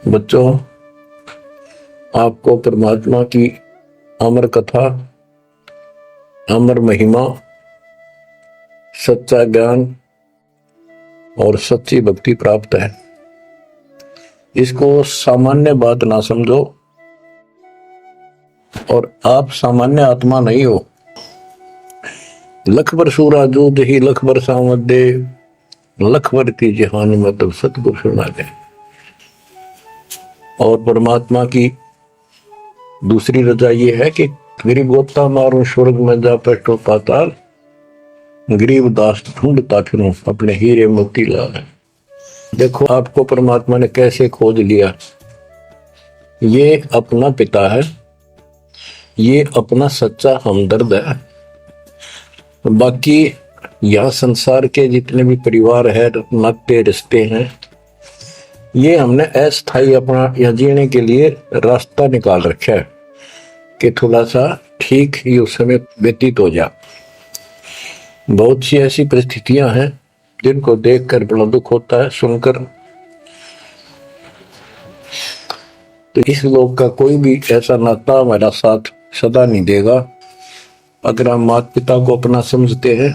बच्चों, आपको परमात्मा की अमर कथा, अमर महिमा, सच्चा ज्ञान और सच्ची भक्ति प्राप्त है। इसको सामान्य बात ना समझो, और आप सामान्य आत्मा नहीं हो। लख बर सूरा दूध ही लख बर सामद दे, लख बर की जहान मतलब सतगुरु सुना दे। और परमात्मा की दूसरी रजा ये है कि गरीब गोता मारो स्वर्ग में जा पेटो पाताल, गरीब दास ढूंढता फिरूं अपने हीरे मोती लाल। देखो आपको परमात्मा ने कैसे खोज लिया। ये अपना पिता है, ये अपना सच्चा हमदर्द है। बाकी यह संसार के जितने भी परिवार है, नाते रिश्ते हैं, ये हमने अस्थायी अपना यह जीने के लिए रास्ता निकाल रखा है कि थोड़ा सा ठीक ही उस समय व्यतीत हो जा। बहुत सी ऐसी परिस्थितियां हैं जिनको देखकर बड़ा दुख होता है सुनकर। तो इस लोक का कोई भी ऐसा नाता हमारा साथ सदा नहीं देगा। अगर हम माता पिता को अपना समझते हैं,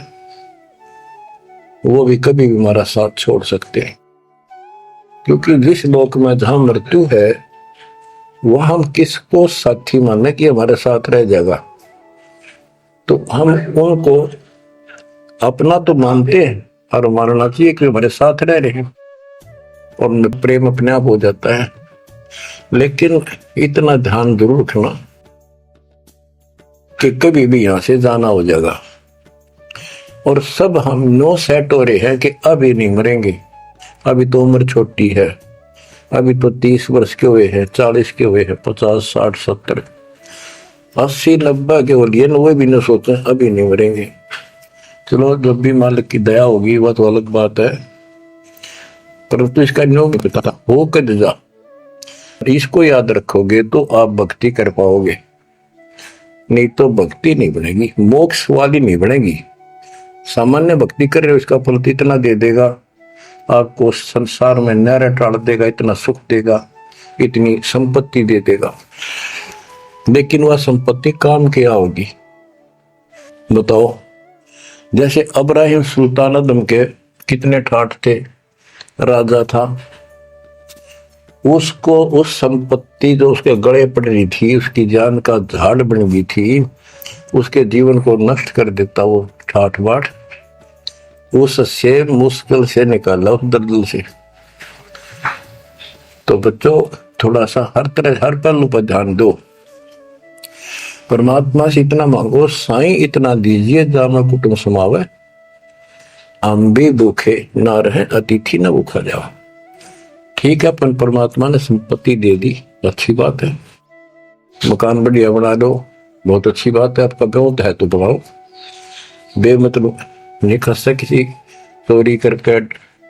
वो भी कभी भी हमारा साथ छोड़ सकते हैं, क्योंकि जिस लोक में जहां मृत्यु है वह हम किसको साथी माने कि हमारे साथ रह जाएगा। तो हम उनको अपना तो मानते हैं और मानना चाहिए कि हमारे साथ रह रहे हैं, और प्रेम अपने आप हो जाता है। लेकिन इतना ध्यान जरूर रखना कि कभी भी यहां से जाना हो जाएगा। और सब हम नो सेट हो रहे हैं कि अभी नहीं मरेंगे, अभी तो उम्र छोटी है, अभी तो 30 वर्ष के हुए हैं, 40 के हुए हैं, 50, 60, 70, 80, 90 के हो लिए, वो भी न सोचे अभी नहीं मरेंगे। चलो जब भी मालिक की दया होगी वह तो अलग बात है, परंतु इसका नियम नहीं पता था हो कद जा। इसको याद रखोगे तो आप भक्ति कर पाओगे, नहीं तो भक्ति नहीं बनेगी, मोक्ष वाली नहीं बनेगी। सामान्य भक्ति कर रहे हो, इसका फल इतना दे देगा, आपको संसार में नहर टाल देगा, इतना सुख देगा, इतनी संपत्ति दे देगा, लेकिन वह संपत्ति काम क्या होगी बताओ। जैसे अब्राहिम सुल्तान अदम के कितने ठाठ थे, राजा था, उसको उस संपत्ति जो उसके गले पड़ रही थी, उसकी जान का झाड़ बन गई थी, उसके जीवन को नष्ट कर देता वो ठाठ बाट, उससे मुश्किल से निकाला उस दलदल से। तो बच्चों थोड़ा सा हर तरह हर पहलू पर ध्यान दो। परमात्मा से इतना मांगो, साईं इतना दीजिए जामा कुटुंब समावे, हम भी भूखे ना रहे अतिथि न भूखा जाओ। ठीक है, अपन परमात्मा ने संपत्ति दे दी, अच्छी बात है, मकान बढ़िया बना लो, बहुत अच्छी बात है, आपका बहुत है तो बनाओ, बेमतलब नहीं खस है किसी चोरी करके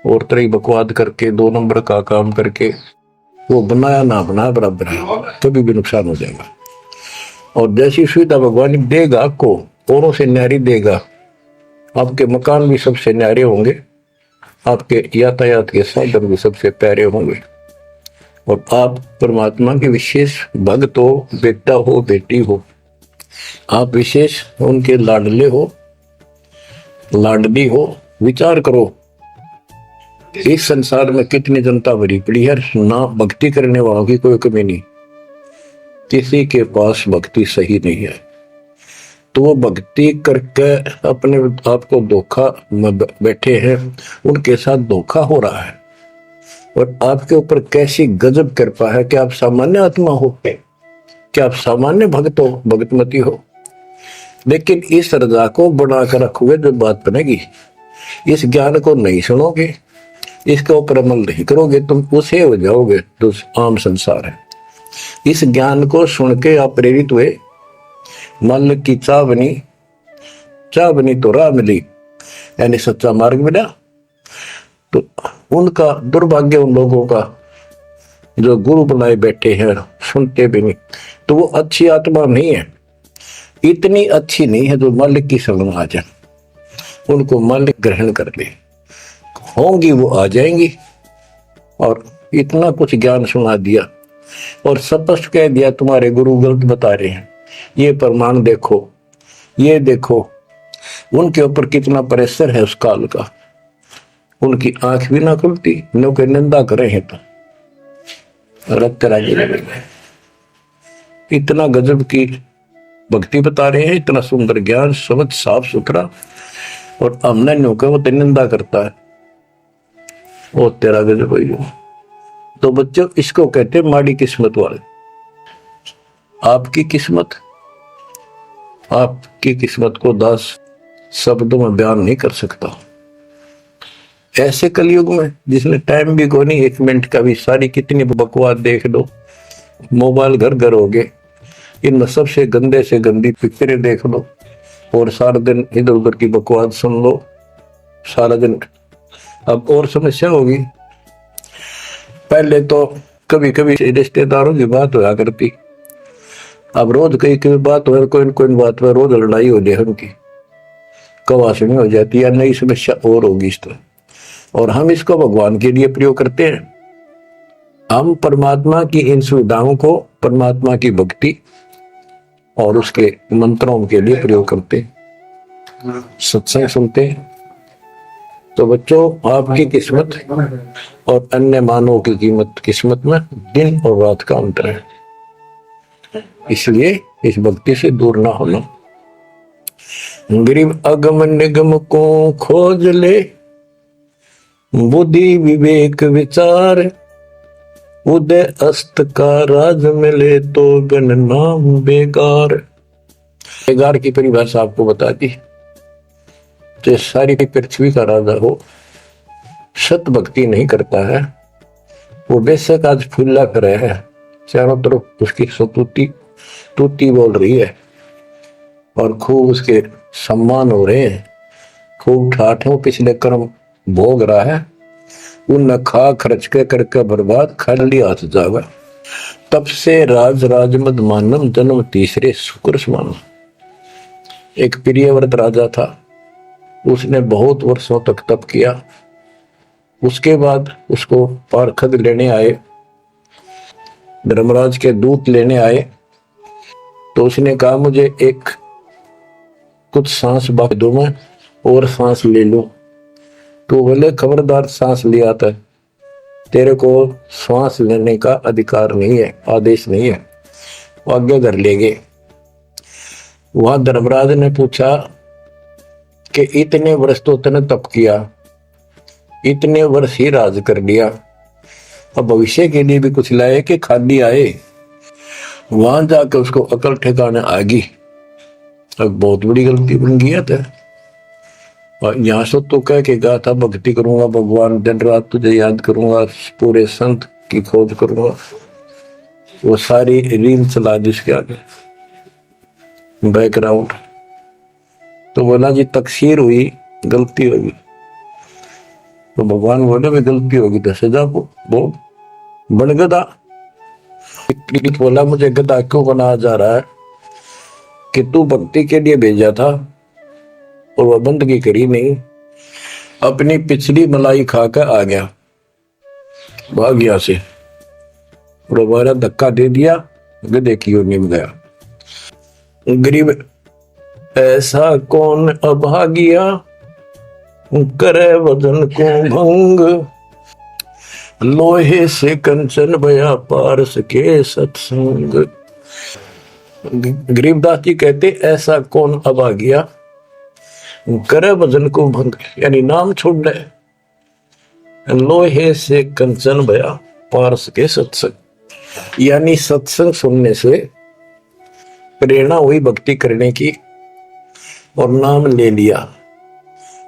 और तरह बकवाद करके 2 नंबर का काम करके, वो बनाया ना बनाया बराबर है, कभी भी नुकसान हो जाएगा। और जैसी सुविधा भगवान देगा आपको, औरों से न्यारी देगा, आपके मकान भी सबसे न्यारे होंगे, आपके यातायात के साधन भी सबसे प्यारे होंगे, और आप परमात्मा के विशेष भक्त हो, बेटा हो, बेटी हो, आप विशेष उनके लाडले हो, लाडली हो। विचार करो इस संसार में कितनी जनता भरी पड़ी है, ना भक्ति करने वालों की कोई कमी नहीं, किसी के पास भक्ति सही नहीं है। तो वो भक्ति करके अपने आप को धोखा बैठे हैं, उनके साथ धोखा हो रहा है। और आपके ऊपर कैसी गजब कृपा है कि आप सामान्य आत्मा हो, क्या आप सामान्य भक्त हो, भगतमती हो, लेकिन इस रजा को बनाकर रखोगे जो बात बनेगी। इस ज्ञान को नहीं सुनोगे, इसके ऊपर अमल नहीं करोगे, तुम उसे हो जाओगे जो आम संसार है। इस ज्ञान को सुन के आप प्रेरित हुए, मालिक की चाह बनी तो राह मिली, यानी सच्चा मार्ग मिला। तो उनका दुर्भाग्य उन लोगों का जो गुरु बनाए बैठे हैं, सुनते भी नहीं, तो वो अच्छी आत्मा नहीं है, इतनी अच्छी नहीं है जो मालिक की शरण आ जाए, उनको मालिक ग्रहण कर ले, होंगी वो आ जाएंगी। और इतना कुछ ज्ञान सुना दिया और स्पष्ट कह दिया तुम्हारे गुरु गलत बता रहे हैं, ये प्रमाण देखो, ये देखो। उनके ऊपर कितना प्रेशर है उस काल का, उनकी आंख भी ना खुलती, नो के निंदा करे हैं तो रक्त राजी लगे। इतना गजब की भक्ति बता रहे हैं, इतना सुंदर ज्ञान, समझ साफ सुथरा, और हमने नो के वो निंदा करता है, वो तेरा गजब हो। तो बच्चों इसको कहते हैं माड़ी किस्मत वाले। आपकी किस्मत को 10 शब्दों में बयान नहीं कर सकता। ऐसे कलयुग में जिसने टाइम भी को नहीं, 1 मिनट का भी, सारी कितनी बकवास देख लो, मोबाइल घर घर हो गए, इन सबसे गंदे से गंदी पिक्चरें देख लो और सारा दिन इधर उधर की बकवास सुन लो सारा दिन। अब और समस्या होगी, पहले तो कभी कभी रिश्तेदारों की बात होया करती, अब रोज कई बात हो, कोई बात पर रोज लड़ाई हो जाए उनकी, कवासनी हो जाती है, नई समस्या और होगी इस तरह। और हम इसको भगवान के लिए प्रयोग करते हैं। हम परमात्मा की इन सुविधाओं को परमात्मा की भक्ति और उसके मंत्रों के लिए प्रयोग करते हैं, सत्संग सुनते हैं। तो बच्चों आपकी किस्मत और अन्य मानवों की किस्मत में दिन और रात का अंतर है, इसलिए इस भक्ति से दूर ना होना। गरीब अगम निगम को खोज ले, बुद्धि विवेक विचार, उदय अस्त का राज मिले तो गण नाम बेगार। बेगार की परिभाषा आपको बता दी। तो सारी पृथ्वी का राजा हो, सत भक्ति नहीं करता है, वो बेशक आज फूला कर है, चारों तरफ उसकी स्तुति बोल रही है और खूब उसके सम्मान हो रहे हैं, खूब ठाठों पिछले कर्म भोग रहा है, उन खा खर्च के करके बर्बाद, खाली हाथ जागा। तब से राज मद मानम, जन्म तीसरे शुक्र समान। एक प्रियव्रत राजा था, उसने बहुत वर्षों तक तप किया। उसके बाद उसको पारखद लेने आए, धर्मराज के दूत लेने आए, तो उसने कहा मुझे एक कुछ सांस बाकी दो, मैं और सांस ले लूं। तो बोले खबरदार, सांस लिया था, तेरे को सांस लेने का अधिकार नहीं है, आदेश नहीं है, आज्ञा कर लेंगे। वहां धर्मराज ने पूछा कि इतने वर्ष तो तूने तप किया, इतने वर्ष ही राज कर लिया, अब भविष्य के लिए भी कुछ लाए कि खाली आए? वहां जाकर उसको अकल ठिकाने आ गई, अब बहुत बड़ी गलती बन गया था। और यहाँ से तो कह के गया था भक्ति करूंगा भगवान, दिन रात तुझे याद करूंगा, पूरे संत की खोज करूंगा, वो सारी रील चला जिसके आगे बैकग्राउंड। तो बोला जी तकसीर हुई, गलती होगी। तो भगवान बोले भी गलती होगी तो सजा वो बन गधा। बोला मुझे गधा क्यों बनाया जा रहा है कि तू भक्ति के लिए भेजा था और वह बंदगी करी नहीं, अपनी पिछली मलाई खाकर आ गया, भाग गया से, और हमारा धक्का दे दिया, गधे की ओर निम गया। गरीब ऐसा कौन अभागिया, करे वजन को भंग, लोहे से कंचन भया पारस के सत्संग। गरीबदास जी कहते ऐसा कौन अभागिया, करे वजन को भंग, यानी नाम छोड़ दे, लोहे से कंचन भया पारस के सत्संग, यानी सत्संग सुनने से प्रेरणा हुई भक्ति करने की और नाम ले लिया।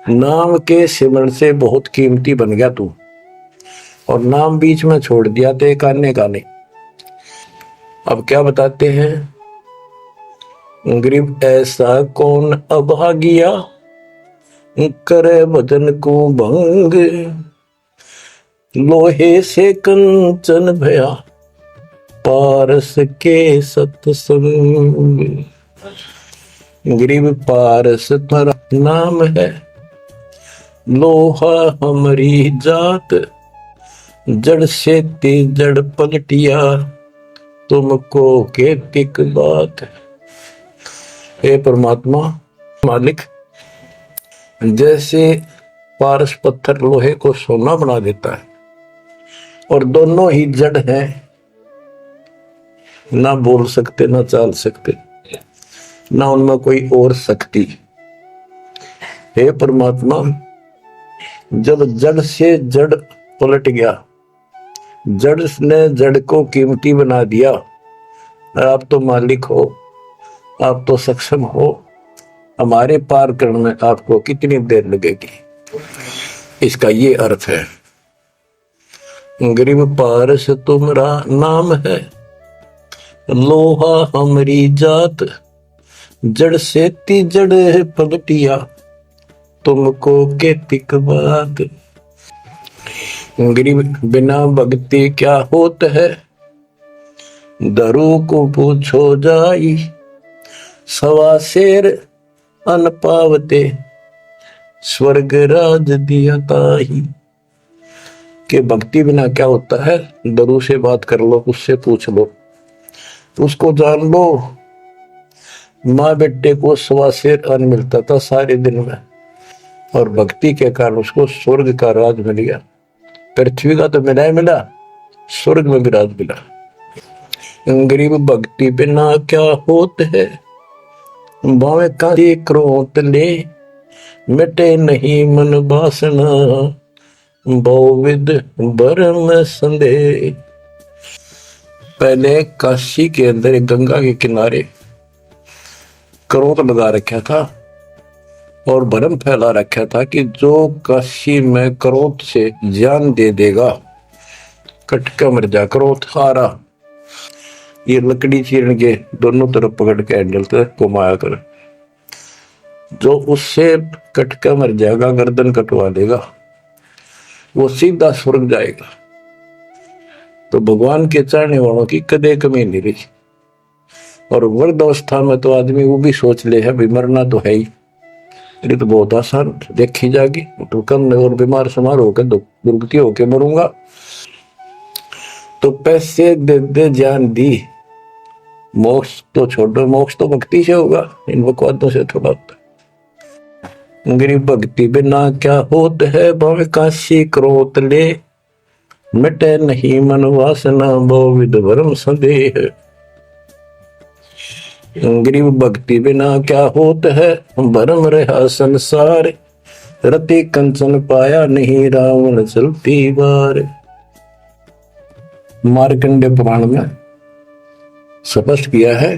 नाम के सिमरण से बहुत कीमती बन गया तू, और नाम बीच में छोड़ दिया तो काने काने। अब क्या बताते हैं, गरीब ऐसा कौन अभागिया, करे भजन को भंग, लोहे से कंचन भया पारस के सत्संग। गरीब पारस तेरा नाम है, लोहा हमारी जात, जड़ से ते जड़ पलटिया, तुमको केतिक बात। हे परमात्मा मालिक, जैसे पारस पत्थर लोहे को सोना बना देता है और दोनों ही जड़ हैं, ना बोल सकते ना चाल सकते, ना उनमें कोई और शक्ति। हे परमात्मा, जब जड़ से जड़ पलट गया, जड़ ने जड़ को कीमती बना दिया, आप तो मालिक हो, आप तो सक्षम हो, हमारे पार करने में आपको कितनी देर लगेगी। इसका ये अर्थ है, गरीब पारस तुम्हारा नाम है, लोहा हमारी जात, जड़ से ती जड़ पलटिया, तुमको केतिक बात। गरीब बिना भक्ति क्या होत है, दरू को पूछो जाई, सवा शेर अन पावते, स्वर्ग राज दिया ताही। के भक्ति बिना क्या होता है, दरू से बात कर लो, उससे पूछ लो, उसको जान लो। माँ बेटे को सवा शेर अन्न मिलता था सारे दिन में, और भक्ति के कारण उसको स्वर्ग का राज मिल गया। पृथ्वी का तो मिला ही मिला, स्वर्ग में भी राज मिला। गरीब भक्ति बिना क्या होत है, भावे का क्रोध ले, मिटे नहीं मन वासना, बहुविध भरम संदेह। पहले काशी के अंदर गंगा के किनारे क्रोध लगा रखा था और भरम फैला रखा था कि जो काशी में क्रोध से जान दे देगा, कटका मर जा। क्रोध हारा, ये लकड़ी चीरन के दोनों तरफ पकड़ के हैंडल तक घुमाया कर, जो उससे कटका मर जाएगा, गर्दन कटवा देगा, वो सीधा स्वर्ग जाएगा। तो भगवान के चाहने वालों की कदे कमी नहीं रही। और वृद्ध अवस्था में तो आदमी वो भी सोच ले है भी मरना तो है ही, ये तो बहुत आसान देखी जाएगी, तो कम और बीमार समार होकर दुर्गति होके मरूंगा। तो पैसे दे दे जान दी, मोक्ष तो छोड़ो, मोक्ष तो भक्ति से होगा, इन बकवादों से थोड़ा होता। गरीब भक्ति बिना क्या होत है, भावे काशी क्रोध ले, मिटे नहीं मन वासना, बहुविध भरम संदेह। गरीब भक्ति बिना क्या होत है, भरम रहा संसार, रति कंचन पाया नहीं, रावण चलती बार। मार्कंडेय पुराण में स्पष्ट किया है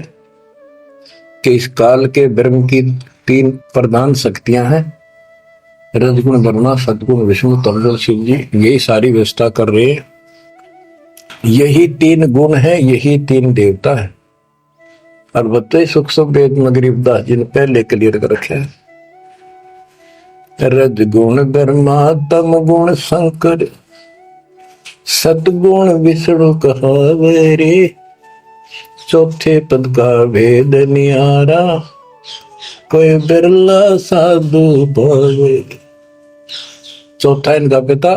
कि इस काल के ब्रह्म की 3 प्रधान शक्तियां हैं, रजगुण ब्रह्मा, सदगुण विष्णु, तमगुण शिव जी, यही सारी व्यवस्था कर रहे हैं। यही 3 गुण है, यही 3 देवता है। और बच्चे सूक्ष्म वेद में गरीबदास जी ने पहले क्लियर कर रखे हैं, रजगुण ब्रह्मा, तम गुण शंकर, सतगुण विष्णु कहावे रे, चौथे पद का भेद नियारा, कोई बिरला साधु पावे। चौथा इनका पिता,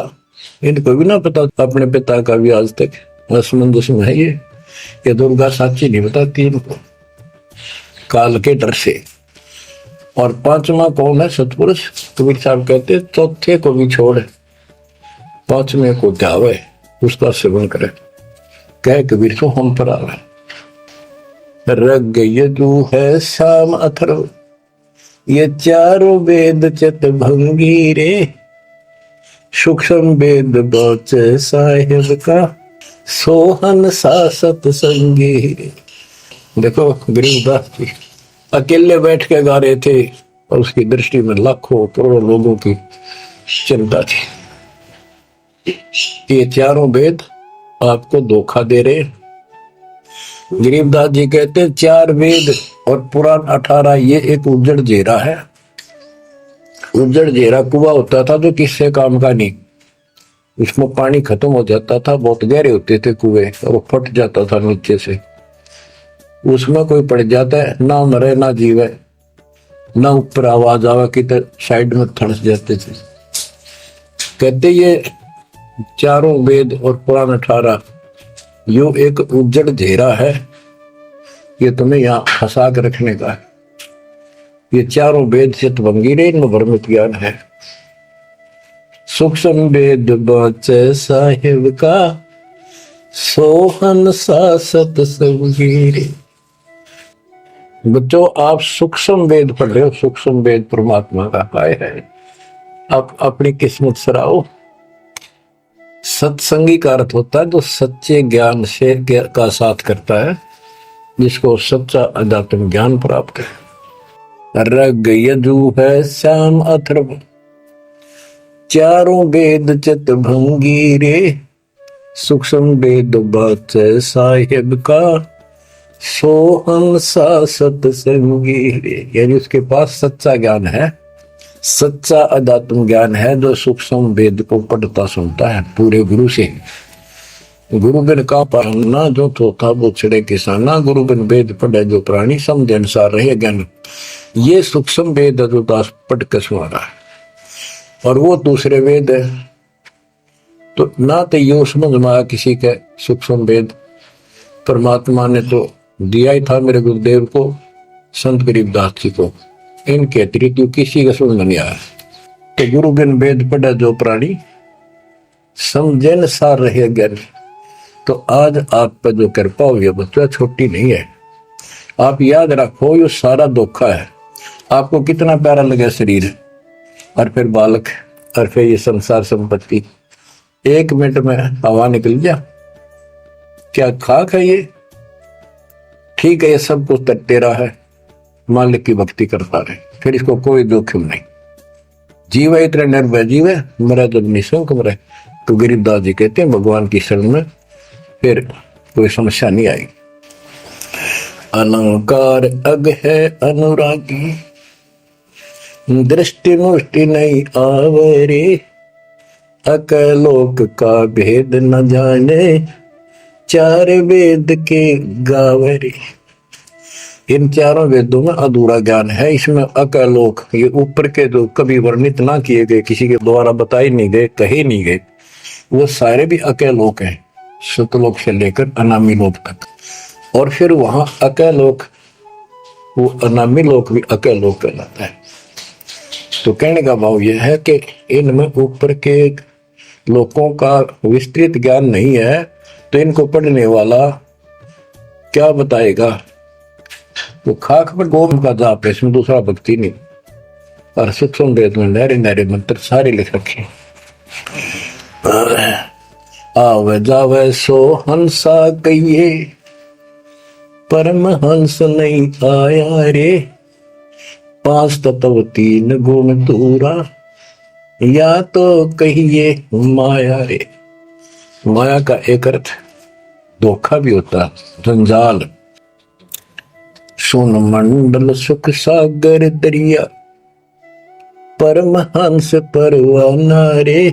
इनको भी ना पता अपने पिता का भी आज तक असमंजस में है। ये दुर्गा साची नहीं बताती इनको काल के डर से। और 5वां कौन है, सतपुरुष। कबीर साहब कहते चौथे को भी छोड़, 5वें को ध्यावे, उसका सेवन करे, कह कबीर तो हम पर आवे। रग यजु है शाम अथर्व, ये चारों वेद चित भंगी रे, सूक्ष्म वेद बचे साहिब का, सोहन सा सत्संगी। देखो गरीबदास जी अकेले बैठ के गा रहे थे और उसकी दृष्टि में लाखों करोड़ों लोगों की चिंता थी। ये चारों वेद आपको धोखा दे रहे। गरीबदास जी कहते 4 वेद और पुराण 18, ये एक उज्जड़ जेरा है। उज्जड़ जेरा कुआं होता था जो किससे काम का नहीं, उसमें पानी खत्म हो जाता था, बहुत गहरे होते थे कुएं और वो फट जाता था नीचे से, उसमें कोई पड़ जाता है, ना मरे ना जीवे, ना ऊपर आवाज आवा कि साइड में थड़स जाते थे। कहते ये चारों वेद और पुराण 18 यो एक उज्जड़ घेरा है, ये तुम्हें यहाँ फंसा कर रखने का है। ये चारों वेद चितभंगीरे, इनमें भ्रमित ज्ञान है। सूक्ष्म वेद बाचे साहिब का, सोहन सा सतसंगीरे। बच्चों, आप सूक्ष्म वेद पढ़ रहे हो, सूक्ष्म वेद परमात्मा का काय है। आप अपनी किस्मत सराओ। सत्संगी का अर्थ होता है जो सच्चे ज्ञान से का साथ करता है, जिसको सच्चा अध्यात्म ज्ञान प्राप्त है। रग यजु है श्याम अथर्व, चारों वेद चित भंगीरे। सूक्ष्म वेद बात साहिब का, सोहम सा सत्संगीरे। यानी उसके पास सच्चा ज्ञान है, सच्चा अध्यात्म ज्ञान है, जो सूक्ष्म वेद को पढ़ता सुनता है पूरे गुरु से। गुरु बिन का पढ़ना जो थोथा वो छिड़े किसाना, गुरु बिन वेद पढ़े जो प्राणी, समझ अनुसार रहे ज्ञान। ये सूक्ष्म वेद जो दास पढ़ के सुना रहा है, और वो दूसरे वेद है। तो ना तो यो समझ में आया किसी के सूक्ष्म वेद, परमात्मा ने तो दिया ही था मेरे गुरुदेव को, संत गरीबदास जी को, इनके अतिरिक्त किसी का समझ नहीं आया। तो गुरु बिन वेद पढ़े जो प्राणी, समझे न सार रहे ज्ञान। तो आज आप पर जो कृपा हुई है बच्चा, छोटी नहीं है। आप याद रखो, ये सारा धोखा है। आपको कितना प्यारा लगे शरीर, और फिर बालक, और फिर ये संसार संपत्ति, 1 मिनट में हवा निकल गया। क्या खाक है ये? ठीक है, ये सब कुछ तेरा है, मालिक की भक्ति करता रहे, फिर इसको कोई जोखिम नहीं। जीव है इतने निर्भय जीव है, मरा जब निशंक मरे। तो गरीबदास जी कहते हैं भगवान की शरण में फिर कोई समस्या नहीं आएगी। अलंकार अग है अनुरागी, दृष्टि मुष्टि नहीं आवरे। अकलोक का भेद न जाने, 4 वेद के गावरे। इन चारों वेदों में अधूरा ज्ञान है। इसमें अकलोक, ये ऊपर के जो कभी वर्णित ना किए गए, किसी के द्वारा बताए नहीं गए, कहे नहीं गए, वो सारे भी अकलोक हैं, सतलोक से लेकर अनामी लोक तक। और फिर वहां अकलोक, वो अनामी लोक भी अकलोक कहलाता है। तो कहने का भाव यह है कि इनमें ऊपर के लोगों का विस्तृत ज्ञान नहीं है, तो इनको पढ़ने वाला क्या बताएगा। वो खाक पर गोम का जाप है, इसमें दूसरा भक्ति नहीं। और सूक्ष्म वेद में नहरे नहरे मंत्र सारे लिख रखे। आवे जावे सो हंसा कहिए, परम हंस नहीं आया रे। 5 तत्व 3 गुण दूरा, या तो कहिए माया रे। माया का एक अर्थ धोखा भी होता, जंजाल। सुन मंडल सुख सागर दरिया, परम हंस परवाना रे।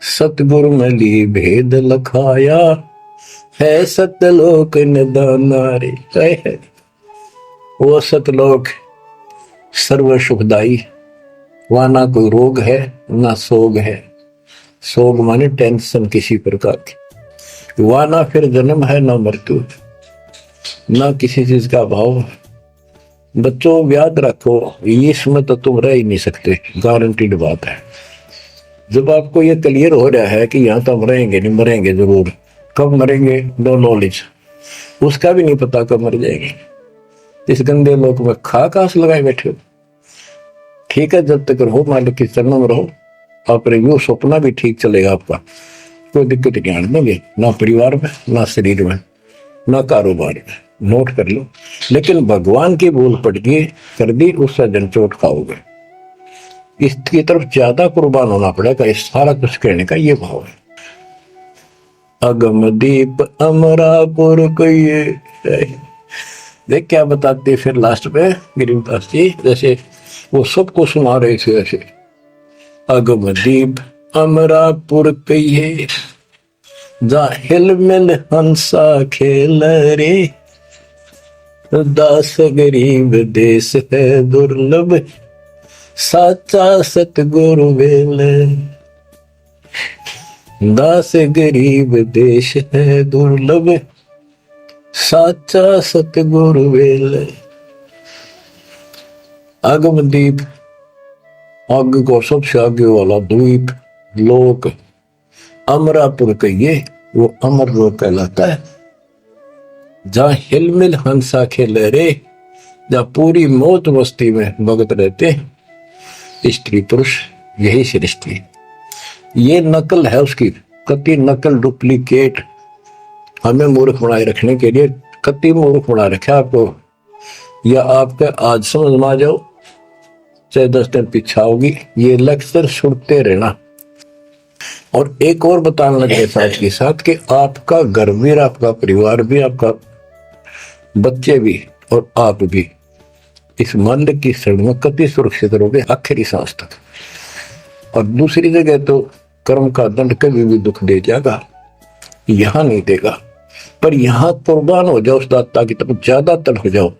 सतगुरु मली भेद लखाया, है सतलोक निदाना रे। है वो सतलोक सर्व सुखदाई, वहां ना कोई रोग है ना सोग है। सोग माने टेंशन किसी प्रकार की। वहां ना फिर जन्म है ना मृत्यु, ना किसी चीज का भाव। बच्चों याद रखो, इसमें तो तुम रह ही नहीं सकते, गारंटीड बात है। जब आपको ये क्लियर हो रहा है कि यहाँ तो हम रहेंगे नहीं, मरेंगे जरूर, कब मरेंगे नो नॉलेज, उसका भी नहीं पता कब मर जाएंगे। इस गंदे लोक में खास लगाए बैठे हो। ठीक है, जब तक रहो मालिक की चरणों में रहो, अपने यूं सपना भी ठीक चलेगा आपका, कोई दिक्कत नहीं आने देंगे, ना परिवार में, ना शरीर में, ना कारोबार में। नोट कर लो। लेकिन भगवान की भूल पड़ गई, कर दी, उससे जन चोट खाओगे। इसकी तरफ ज्यादा कुर्बान होना पड़ेगा। इस सारा कुछ कहने का ये भाव है। अगम दीप अमरापुर कहिए, देख क्या बताते फिर लास्ट में गरीबदास जी, जैसे वो सबको सुना रहे थे ऐसे। अगम दीप अमरापुर कहिए, जा हिल मिल हंसा खेल रे। दास गरीब देश है दुर्लभ, साचा सतगुरु वेल। दास गरीब देश है दुर्लभ, साचा सतगुरु वेल। आगमदीप, आग को सबसे आगे वाला द्वीप लोक, अमरापुर कहिए वो अमर लोक कहलाता है। जहां हिलमिल हंसा खेले रे, जहां पूरी मौत मस्ती में भगत रहते स्त्री पुरुष, यही सृष्टि। ये नकल है उसकी, कति नकल डुप्लीकेट हमें मूर्ख बनाए रखने के लिए कति मूर्ख बना रखा आपको। या आपका आज समझ में आ जाओ चाहे 10 दिन पीछा होगी, ये लेक्चर सुनते रहना। और एक और बताने लगे साथ के साथ कि आपका घर भी, आपका परिवार भी, आपका बच्चे भी और आप भी इस मंद की शरण में कति सुरक्षित रहोगे आखिरी सांस तक। और दूसरी जगह तो कर्म का दंड कभी भी दुख दे जाएगा, यहां नहीं देगा। पर यहां कुर्बान हो जाओ उस दाता की तरफ, ज्यादा तर हो जाओ,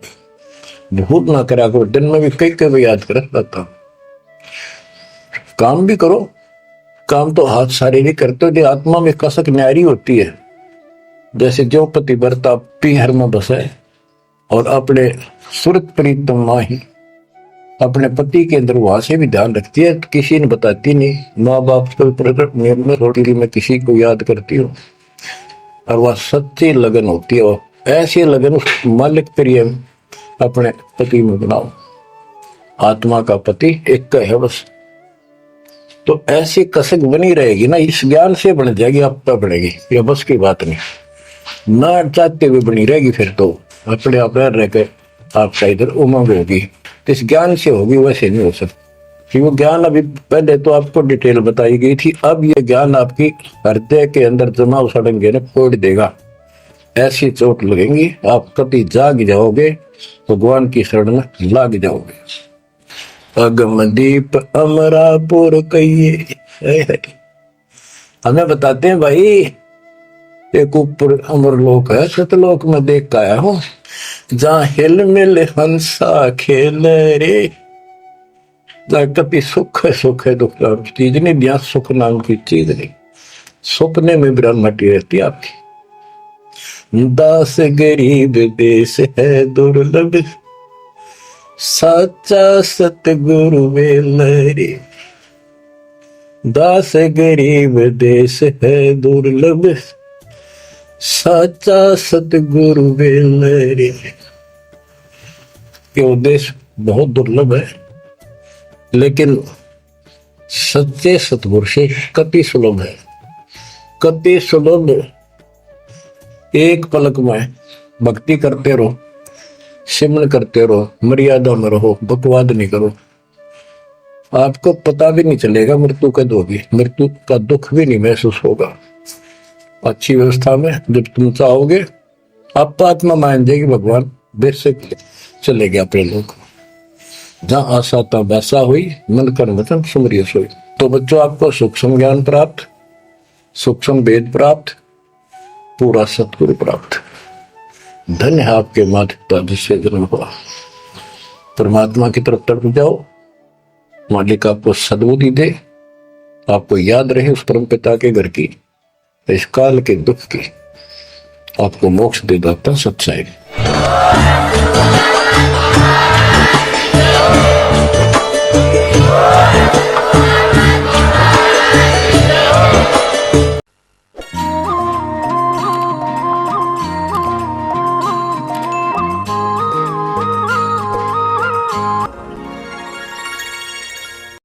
भूल ना करा करो। दिन में भी कई कई याद कर दाता। काम भी करो, काम तो हाथ शारीरिक करते हो, आत्मा में कसक न्यारी होती है। जैसे जो पति बरता पीहर में बसे और अपने सुरत प्रीतम माही अपने पति के अंदर वहां से भी ध्यान रखती है, तो किसी ने बताती नहीं। माँ बाप को प्रकट में थोड़ी मैं किसी को याद करती हूँ और वह सच्ची लगन होती है। और ऐसी लगन उस मालिक प्रिय अपने पति में बनाओ। आत्मा का पति एक का है बस। तो ऐसी कसक बनी रहेगी ना, इस ज्ञान से बन जाएगी, आप तब बनेगी, यह बस की बात नहीं। ना चाहते हुए बनी रहेगी, फिर तो अपने आप रह के आपका इधर उमंग होगी। तो इस ज्ञान से होगी, वैसे नहीं हो सकती। वो ज्ञान अभी पहले तो आपको डिटेल बताई गई थी, अब ये ज्ञान आपकी हृदय के अंदर जमा सड़ेंगे ना, फोड़ देगा। ऐसी चोट लगेंगी, आप कभी जाग जाओगे, भगवान की शरण में लाग जाओगे। अगमदीप अमरापुर कहिए। हमें बताते हैं भाई, एक ऊपर अमरलोक है, सतलोक में देख के आया हूं, जहां हिलमिल हंसा खेल रे, जहां कभी सुख है दुख नाम की चीज नहीं, जहां सुख नाम की चीज नहीं। सपने में ब्रह्मटी रहती है आपकी। दास गरीब देश है दुर्लभ, साचा सतगुरु वेल रे। दास गरीब देश है दुर्लभ, साचा सतगुरु वेल रे। ये उद्देश्य बहुत दुर्लभ है, लेकिन सच्चे सतगुरु से कति सुलभ है, कति सुलभ। एक पलक में भक्ति करते रहो, सिमरन करते रहो, मर्यादा में रहो, बकवाद नहीं करो। आपको पता भी नहीं चलेगा मृत्यु कब होगी, मृत्यु का दुख भी नहीं महसूस होगा। अच्छी व्यवस्था में जब तुम चाहोगे, आप आत्मा मान जाएगी, भगवान बेशक चले गए अपने लोग। जहां आशा था वैसा हुई, मन कर वचन सुमरिय सोई। तो बच्चों, आपको सूक्ष्म ज्ञान प्राप्त, सूक्ष्म वेद प्राप्त, पूरा सतगुरु प्राप्त। धन्य है आपके माता पिता जिससे जन्म हुआ। परमात्मा की तरफ तड़प जाओ, मालिक आपको सद्बुद्धि दे, आपको याद रहे उस परम पिता के घर की, इस काल के दुख की, आपको मोक्ष दे दाता सच्चाई।